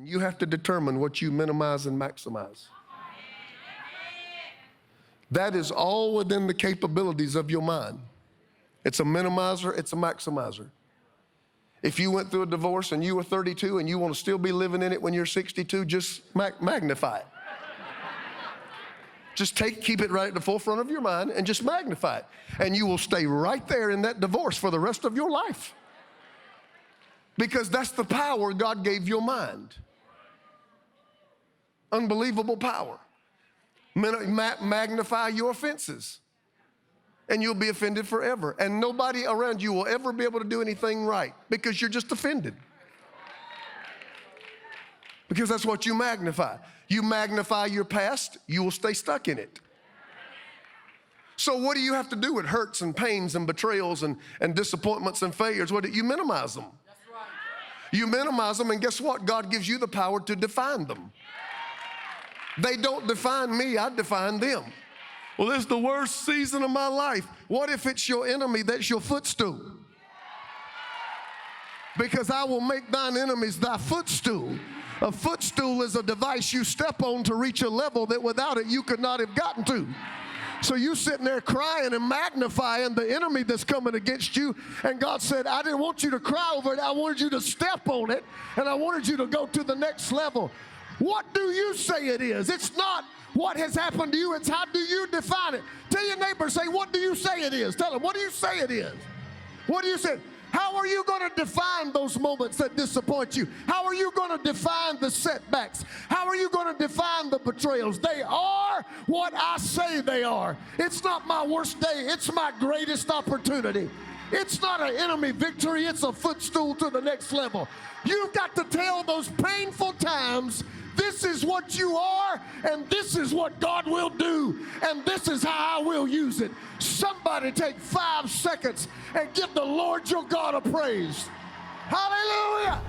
And you have to determine what you minimize and maximize. That is all within the capabilities of your mind. It's a minimizer, it's a maximizer. If you went through a divorce and you were 32 and you want to still be living in it when you're 62, just magnify it. Just keep it right at the forefront of your mind and just magnify it. And you will stay right there in that divorce for the rest of your life. Because that's the power God gave your mind. Unbelievable power. Magnify your offenses. And you'll be offended forever. And nobody around you will ever be able to do anything right because you're just offended. Because that's what you magnify. You magnify your past, you will stay stuck in it. So what do you have to do with hurts and pains and betrayals and disappointments and failures? You minimize them. That's right. You minimize them, and guess what? God gives you the power to define them. They don't define me, I define them. Well, this is the worst season of my life. What if it's your enemy that's your footstool? Because I will make thine enemies thy footstool. A footstool is a device you step on to reach a level that without it you could not have gotten to. So you sitting there crying and magnifying the enemy that's coming against you, and God said, I didn't want you to cry over it, I wanted you to step on it, and I wanted you to go to the next level. What do you say it is? It's not what has happened to you, it's how do you define it. Tell your neighbor, say, what do you say it is? Tell them, what do you say it is? What do you say? How are you going to define those moments that disappoint you? How are you going to define the setbacks? How are you going to define the betrayals? They are what I say they are. It's not my worst day, it's my greatest opportunity. It's not an enemy victory, it's a footstool to the next level. You've got to tell those painful times, this is what you are, and this is what God will do, and this is how I will use it. Somebody take 5 seconds and give the Lord your God a praise. Hallelujah.